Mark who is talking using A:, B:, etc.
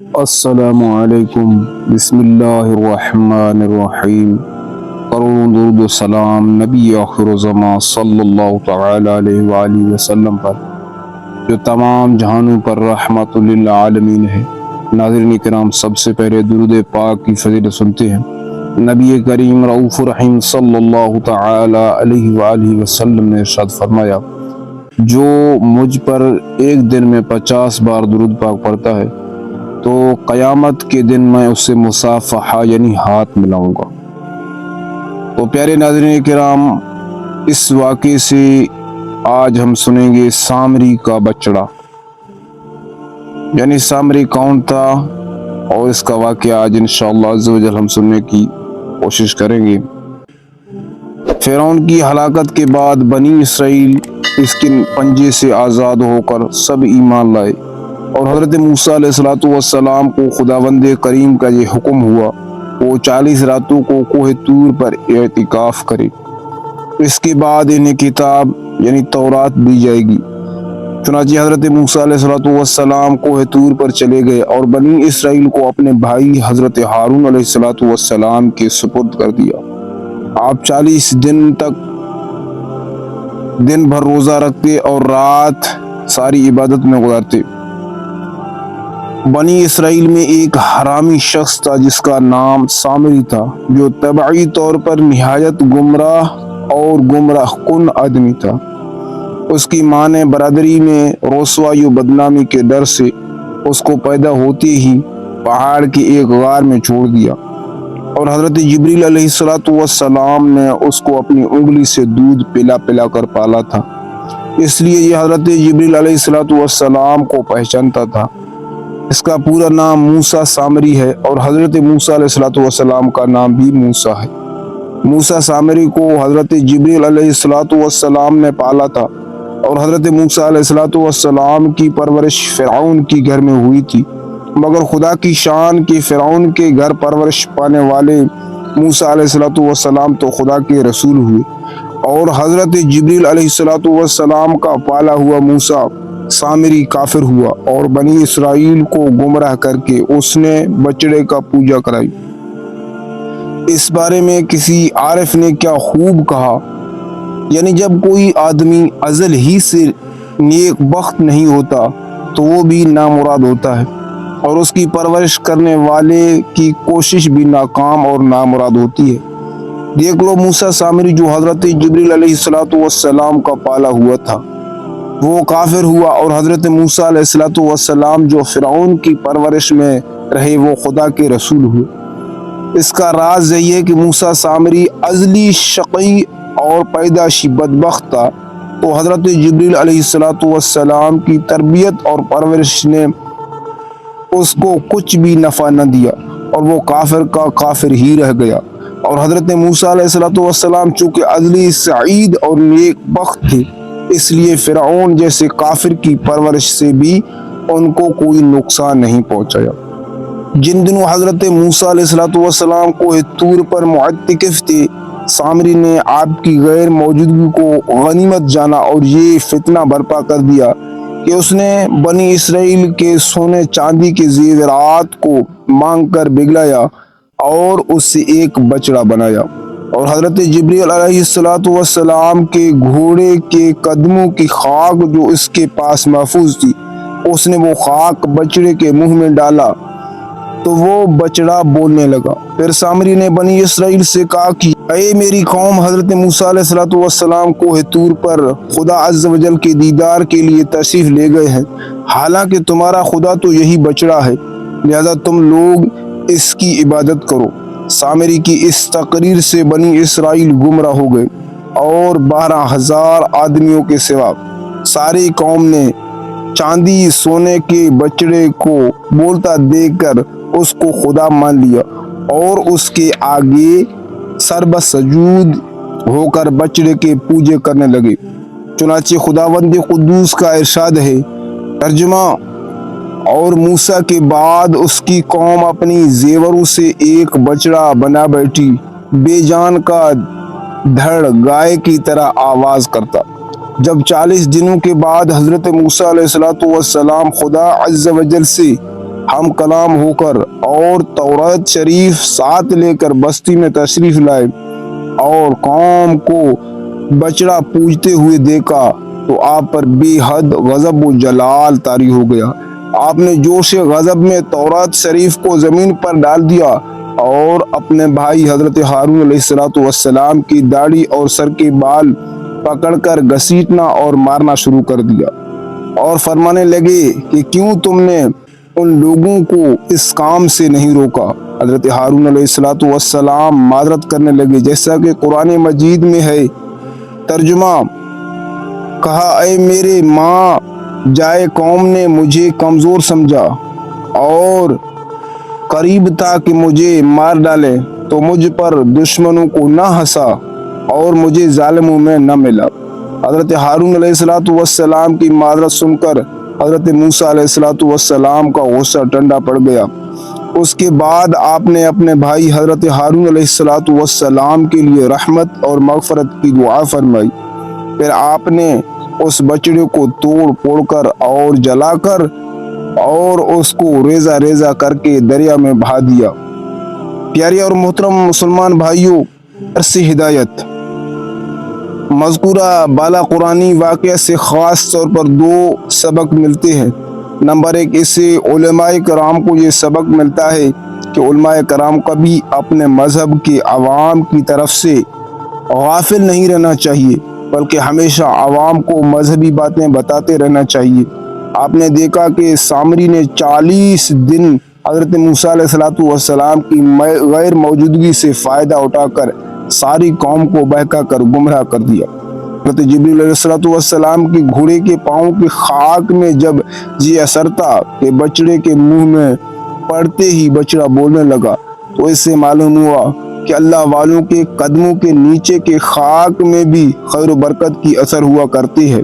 A: السلام علیکم، بسم اللہ الرحمن الرحیم۔ کروڑوں درود و سلام نبی آخر زمان صلی اللہ تعالی علیہ وآلہ وسلم پر، جو تمام جہانوں پر رحمت للعالمین ہے۔ ناظرین کرام، سب سے پہلے درود پاک کی فضیلت سنتے ہیں۔ نبی کریم رؤوف رحیم صلی اللہ تعالی علیہ وآلہ وسلم نے ارشاد فرمایا، جو مجھ پر ایک دن میں 50 بار درود پاک پڑھتا ہے تو قیامت کے دن میں اس سے مصافحہ یعنی ہاتھ ملاؤں گا۔ تو پیارے ناظرین کرام، اس واقعے سے آج ہم سنیں گے سامری کا بچڑا، یعنی سامری کون تھا، اور اس کا واقعہ آج انشاءاللہ عز و جل ہم سننے کی کوشش کریں گے۔ فرعون کی ہلاکت کے بعد بنی اسرائیل اس کے پنجے سے آزاد ہو کر سب ایمان لائے، اور حضرت موسیٰ علیہ السلام کو خداوند کریم کا یہ حکم ہوا وہ 40 راتوں کو کوہ طور پر اعتکاف کرے۔ اس کے بعد انہیں کتاب یعنی تورات دی جائے گی۔ چنانچہ حضرت موسیٰ علیہ السلام کوہ طور پر چلے گئے اور بنی اسرائیل کو اپنے بھائی حضرت ہارون علیہ السلام کے سپرد کر دیا۔ آپ 40 دن تک دن بھر روزہ رکھتے اور رات ساری عبادت میں گزارتے۔ بنی اسرائیل میں ایک حرامی شخص تھا جس کا نام سامری تھا، جو طبعی طور پر نہایت گمراہ اور گمراہ کن آدمی تھا۔ اس کی ماں نے برادری میں رسوائی و بدنامی کے ڈر سے اس کو پیدا ہوتے ہی پہاڑ کے ایک غار میں چھوڑ دیا، اور حضرت جبریل علیہ السلام نے اس کو اپنی انگلی سے دودھ پلا پلا کر پالا تھا، اس لیے یہ حضرت جبریل علیہ السلام کو پہچانتا تھا۔ اس کا پورا نام موسیٰ سامری ہے، اور حضرت موسیٰ علیہ السلام کا نام بھی موسیٰ ہے۔ موسیٰ سامری کو حضرت جبریل علیہ السلام نے پالا تھا، اور حضرت موسیٰ علیہ السلام کی پرورش فرعون کی گھر میں ہوئی تھی، مگر خدا کی شان کے فرعون کے گھر پرورش پانے والے موسیٰ علیہ السلام تو خدا کے رسول ہوئے، اور حضرت جبریل علیہ السلام کا پالا ہوا موسیٰ سامری کافر ہوا اور بنی اسرائیل کو گمراہ کر کے اس نے بچڑے کا پوجا کرائی۔ اس بارے میں کسی عارف نے کیا خوب کہا، یعنی جب کوئی آدمی ازل ہی سے نیک بخت نہیں ہوتا تو وہ بھی نامراد ہوتا ہے، اور اس کی پرورش کرنے والے کی کوشش بھی ناکام اور نامراد ہوتی ہے۔ دیکھ لو موسیٰ سامری جو حضرت جبریل علیہ السلام کا پالا ہوا تھا، وہ کافر ہوا، اور حضرت موسیٰ علیہ السلام جو فرعون کی پرورش میں رہے وہ خدا کے رسول ہوئے۔ اس کا راز یہی ہے کہ موسیٰ سامری ازلی شقی اور پیدائشی بدبخت تھا، تو حضرت جبریل علیہ السلام کی تربیت اور پرورش نے اس کو کچھ بھی نفع نہ دیا، اور وہ کافر کا کافر ہی رہ گیا۔ اور حضرت موسیٰ علیہ السلام چونکہ ازلی سعید اور نیک بخت تھے، اس لیے فرعون جیسے کافر کی پرورش سے بھی ان کو کوئی نقصان نہیں پہنچایا۔ جن دنوں حضرت موسیٰ علیہ السلام کوہ طور پر معتکف تھے، سامری نے آپ کی غیر موجودگی کو غنیمت جانا اور یہ فتنہ برپا کر دیا کہ اس نے بنی اسرائیل کے سونے چاندی کے زیورات کو مانگ کر بگلایا اور اس سے ایک بچڑا بنایا، اور حضرت جبریل علیہ السلام کے گھوڑے کے قدموں کی خاک جو اس کے پاس محفوظ تھی، اس نے وہ خاک بچڑے کے منہ میں ڈالا تو وہ بچڑا بولنے لگا۔ پھر سامری نے بنی اسرائیل سے کہا کہ اے میری قوم، حضرت موسیٰ علیہ السلام کوہ طور پر خدا عز و جل کے دیدار کے لیے تشریف لے گئے ہیں، حالانکہ تمہارا خدا تو یہی بچڑا ہے، لہذا تم لوگ اس کی عبادت کرو۔ سامری کی اس تقریر سے بنی اسرائیل گمراہ ہو گئے، اور 12,000 آدمیوں کے سوا ساری قوم نے چاندی سونے کے بچڑے کو بولتا دیکھ کر اس کو خدا مان لیا، اور اس کے آگے سربسجود ہو کر بچڑے کے پوجے کرنے لگے۔ چنانچہ خداوند قدوس کا ارشاد ہے، ترجمہ: اور موسیٰ کے بعد اس کی قوم اپنی زیوروں سے ایک بچڑا بنا بیٹھی، بے جان کا دھڑ گائے کی طرح آواز کرتا۔ جب 40 دنوں کے بعد حضرت موسیٰ علیہ السلام خدا عز و جل سے ہم کلام ہو کر اور تورات شریف ساتھ لے کر بستی میں تشریف لائے اور قوم کو بچڑا پوجتے ہوئے دیکھا تو آپ پر بے حد غضب و جلال طاری ہو گیا۔ آپ نے جوش غضب میں تورات شریف کو زمین پر ڈال دیا اور اپنے بھائی حضرت ہارون علیہ السلام کی داڑھی اور سر کے بال پکڑ کر گھسیٹنا اور مارنا شروع کر دیا اور فرمانے لگے کہ کیوں تم نے ان لوگوں کو اس کام سے نہیں روکا۔ حضرت ہارون علیہ السلام معذرت کرنے لگے، جیسا کہ قرآن مجید میں ہے۔ ترجمہ: کہا اے میرے ماں جائے قوم نے مجھے کمزور سمجھا اور قریب تھا کہ مجھے مار ڈالے تو مجھ پر دشمنوں کو نہ ہنسا اور مجھے ظالموں میں نہ ملا۔ حضرت ہارون علیہ السلام کی معذرت سن کر حضرت موسیٰ علیہ السلام کا غصہ ٹھنڈا پڑ گیا۔ اس کے بعد آپ نے اپنے بھائی حضرت ہارون علیہ السلام کے لیے رحمت اور مغفرت کی دعا فرمائی۔ پھر آپ نے اس بچڑے کو توڑ پھوڑ کر اور جلا کر اور اس کو ریزہ ریزہ کر کے دریا میں بہا دیا۔ پیارے اور محترم مسلمان بھائیوں، درس ہدایت: مذکورہ بالا قرآنی واقعہ سے خاص طور پر دو سبق ملتے ہیں۔ نمبر 1، اس سے علماء کرام کو یہ سبق ملتا ہے کہ علماء کرام کبھی اپنے مذہب کے عوام کی طرف سے غافل نہیں رہنا چاہیے، بلکہ ہمیشہ عوام کو مذہبی باتیں بتاتے رہنا چاہیے۔ آپ نے دیکھا کہ سامری نے 40 دن حضرت موسیٰ علیہ السلام کی غیر موجودگی سے فائدہ اٹھا کر ساری قوم کو بہکا کر گمراہ کر دیا۔ حضرت جبریل علیہ السلام کی گھوڑے کے پاؤں کی خاک میں جب یہ اثر تھا کہ بچڑے کے منہ میں پڑتے ہی بچڑا بولنے لگا، تو اس سے معلوم ہوا کہ اللہ والوں کے قدموں کے نیچے کے خاک میں بھی خیر و برکت کی اثر ہوا کرتی ہے۔